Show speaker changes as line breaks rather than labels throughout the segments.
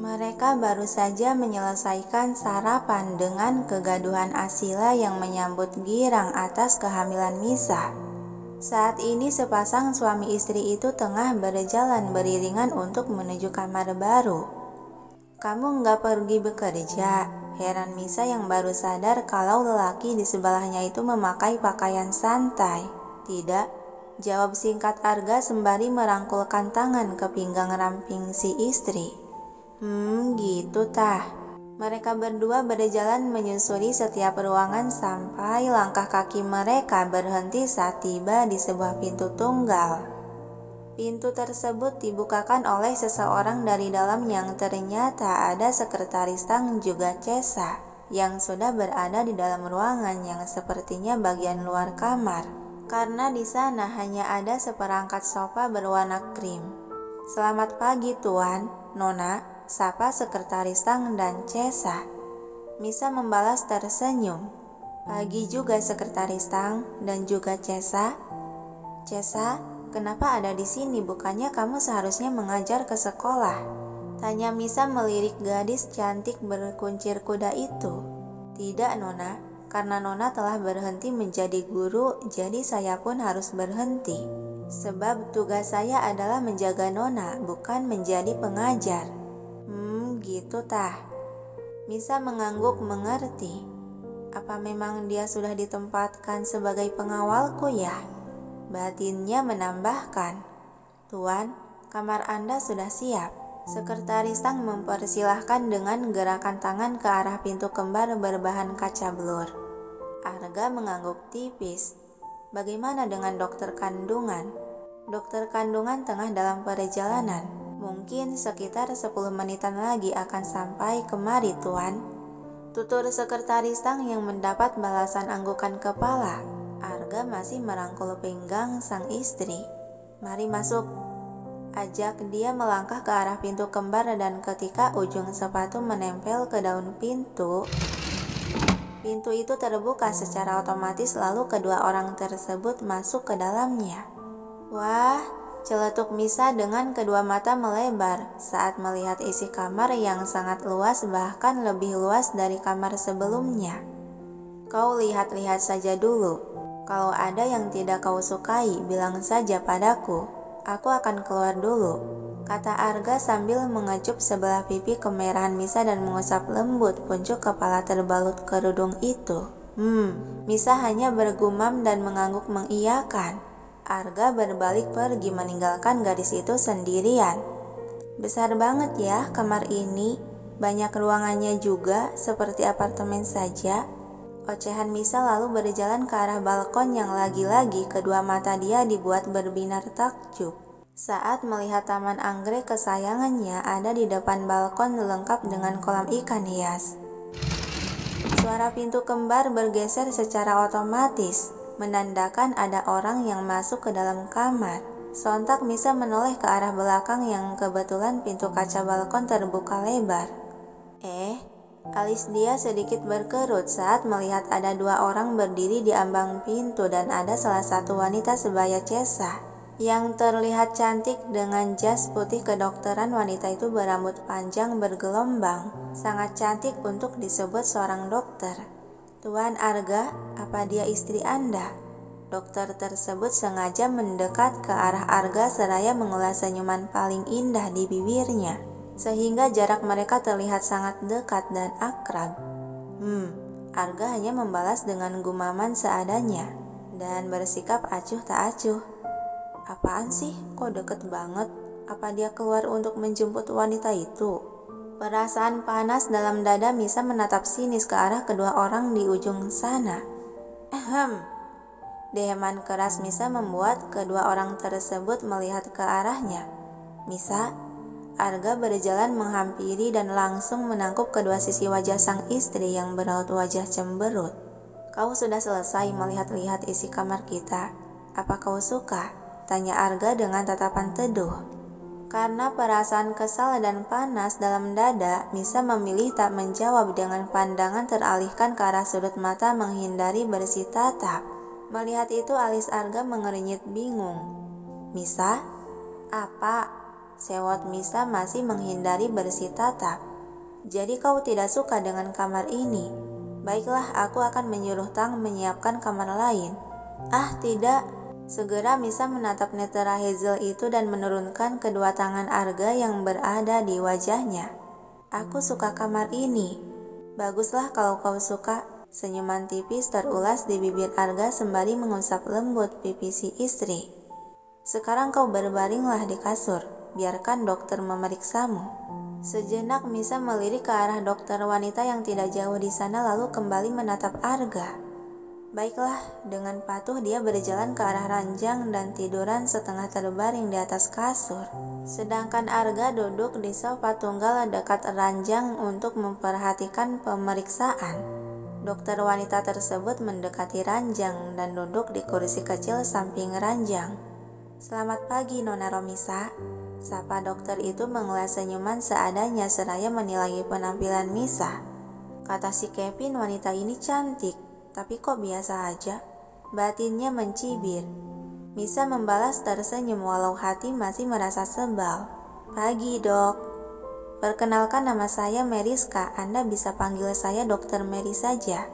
Mereka baru saja menyelesaikan sarapan dengan kegaduhan Asila yang menyambut girang atas kehamilan Misa. Saat ini sepasang suami istri itu tengah berjalan beriringan untuk menuju kamar baru. "Kamu nggak pergi bekerja?" Heran Misa yang baru sadar kalau lelaki di sebelahnya itu memakai pakaian santai. "Tidak," jawab singkat Arga sembari merangkulkan tangan ke pinggang ramping si istri. Gitu tah." Mereka berdua berjalan menyusuri setiap ruangan sampai langkah kaki mereka berhenti saat tiba di sebuah pintu tunggal. Pintu tersebut dibukakan oleh seseorang dari dalam yang ternyata ada Sekretaris Tang juga Cesa yang sudah berada di dalam ruangan yang sepertinya bagian luar kamar, karena di sana hanya ada seperangkat sofa berwarna krim. "Selamat pagi Tuan, Nona," sapa Sekretaris Tang dan Cesa. Misa membalas tersenyum. "Pagi juga Sekretaris Tang dan juga Cesa." "Cesa, kenapa ada di sini? Bukannya kamu seharusnya mengajar ke sekolah?" tanya Misa melirik gadis cantik berkuncir kuda itu. "Tidak Nona, karena Nona telah berhenti menjadi guru, jadi saya pun harus berhenti. Sebab tugas saya adalah menjaga Nona, bukan menjadi pengajar." Gitu tah." Misa mengangguk mengerti. Apa memang dia sudah ditempatkan sebagai pengawalku ya? Batinnya menambahkan, "Tuan, kamar Anda sudah siap." Sekretaris Tang mempersilahkan dengan gerakan tangan ke arah pintu kembar berbahan kaca blur. Arga mengangguk tipis. "Bagaimana dengan dokter kandungan?" "Dokter kandungan tengah dalam perjalanan. Mungkin sekitar 10 menitan lagi akan sampai kemari Tuan," tutur Sekretaris Tang yang mendapat balasan anggukan kepala. Arga masih merangkul pinggang sang istri. "Mari masuk," ajak dia melangkah ke arah pintu kembar, dan ketika ujung sepatu menempel ke daun pintu itu terbuka secara otomatis, lalu kedua orang tersebut masuk ke dalamnya. "Wah," celetuk Misa dengan kedua mata melebar saat melihat isi kamar yang sangat luas, bahkan lebih luas dari kamar sebelumnya. "Kau lihat-lihat saja dulu. Kalau ada yang tidak kau sukai, bilang saja padaku. Aku akan keluar dulu," kata Arga sambil mengecup sebelah pipi kemerahan Misa dan mengusap lembut puncuk kepala terbalut kerudung itu. Misa hanya bergumam dan mengangguk mengiyakan. Arga berbalik pergi meninggalkan gadis itu sendirian. "Besar banget ya kamar ini, banyak ruangannya juga, seperti apartemen saja," ocehan Misa lalu berjalan ke arah balkon yang lagi-lagi kedua mata dia dibuat berbinar takjub saat melihat taman anggrek kesayangannya ada di depan balkon lengkap dengan kolam ikan hias. Suara pintu kembar bergeser secara otomatis, menandakan ada orang yang masuk ke dalam kamar. Sontak Misa menoleh ke arah belakang yang kebetulan pintu kaca balkon terbuka lebar. Alis dia sedikit berkerut saat melihat ada dua orang berdiri di ambang pintu, dan ada salah satu wanita sebaya Cesa yang terlihat cantik dengan jas putih kedokteran. Wanita itu berambut panjang bergelombang, sangat cantik untuk disebut seorang dokter. "Tuan Arga, apa dia istri Anda?" Dokter tersebut sengaja mendekat ke arah Arga seraya mengulas senyuman paling indah di bibirnya, sehingga jarak mereka terlihat sangat dekat dan akrab. Arga hanya membalas dengan gumaman seadanya dan bersikap acuh tak acuh. Apaan sih, kok deket banget? Apa dia keluar untuk menjemput wanita itu? Perasaan panas dalam dada Misa menatap sinis ke arah kedua orang di ujung sana. Deheman keras Misa membuat kedua orang tersebut melihat ke arahnya. "Misa," Arga berjalan menghampiri dan langsung menangkup kedua sisi wajah sang istri yang beraut wajah cemberut. "Kau sudah selesai melihat-lihat isi kamar kita? Apa kau suka?" tanya Arga dengan tatapan teduh. Karena perasaan kesal dan panas dalam dada, Misa memilih tak menjawab dengan pandangan teralihkan ke arah sudut mata menghindari bersih tatap. Melihat itu alis Arga mengernyit bingung. "Misa, apa?" Sewot Misa masih menghindari bersih tatap. Jadi kau tidak suka dengan kamar ini? Baiklah, aku akan menyuruh Tang menyiapkan kamar lain. Ah, tidak. Segera Misa menatap netera Hazel itu dan menurunkan kedua tangan Arga yang berada di wajahnya. Aku suka kamar ini. Baguslah kalau kau suka. Senyuman tipis terulas di bibir Arga sembari mengusap lembut pipi si istri. Sekarang kau berbaringlah di kasur. Biarkan dokter memeriksamu. Sejenak Misa melirik ke arah dokter wanita yang tidak jauh di sana lalu kembali menatap Arga. Baiklah, dengan patuh dia berjalan ke arah ranjang dan tiduran setengah terbaring di atas kasur. Sedangkan Arga duduk di sofa tunggal dekat ranjang untuk memperhatikan pemeriksaan. Dokter wanita tersebut mendekati ranjang dan duduk di kursi kecil samping ranjang. Selamat pagi, Nona Romisa. Sapa dokter itu mengelas senyuman seadanya seraya menilai penampilan Misa. Kata si Kevin, wanita ini cantik, tapi kok biasa aja. Batinnya mencibir. Misa membalas tersenyum walau hati masih merasa sebal. Pagi, Dok. Perkenalkan, nama saya Meriska. Anda bisa panggil saya Dokter Meri saja.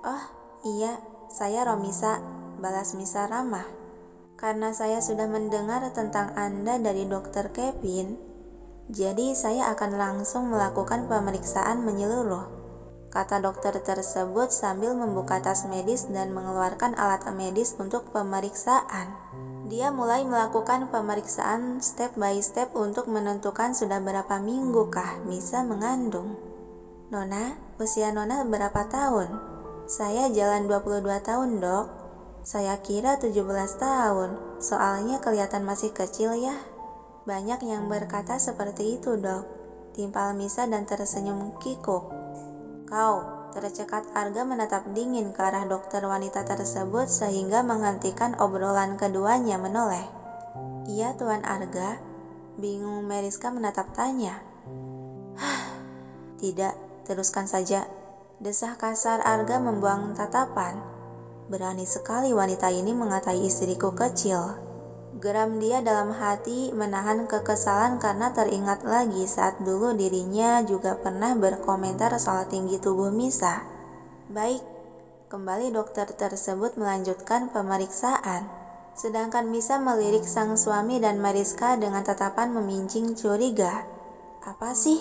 Oh, iya, saya Romisa, balas Misa ramah. Karena saya sudah mendengar tentang Anda dari Dokter Kevin, jadi saya akan langsung melakukan pemeriksaan menyeluruh, kata dokter tersebut sambil membuka tas medis dan mengeluarkan alat medis untuk pemeriksaan. Dia mulai melakukan pemeriksaan step by step untuk menentukan sudah berapa minggu kah Misa mengandung. Nona, usia Nona berapa tahun? Saya jalan 22 tahun, Dok. Saya kira 17 tahun, soalnya kelihatan masih kecil ya. Banyak yang berkata seperti itu, Dok. Timpal Misa dan tersenyum kikuk. Kau, tercekat Arga menatap dingin ke arah dokter wanita tersebut sehingga menghentikan obrolan keduanya menoleh. Iya, Tuan Arga. Bingung Meriska menatap tanya. Tidak, teruskan saja. Desah kasar Arga membuang tatapan. Berani sekali wanita ini mengatai istriku kecil. Geram dia dalam hati, menahan kekesalan karena teringat lagi saat dulu dirinya juga pernah berkomentar soal tinggi tubuh Misa. Baik, kembali dokter tersebut melanjutkan pemeriksaan. Sedangkan Misa melirik sang suami dan Meriska dengan tatapan memincing curiga. Apa sih?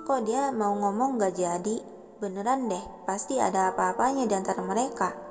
Kok dia mau ngomong gak jadi? Beneran deh, pasti ada apa-apanya di antara mereka.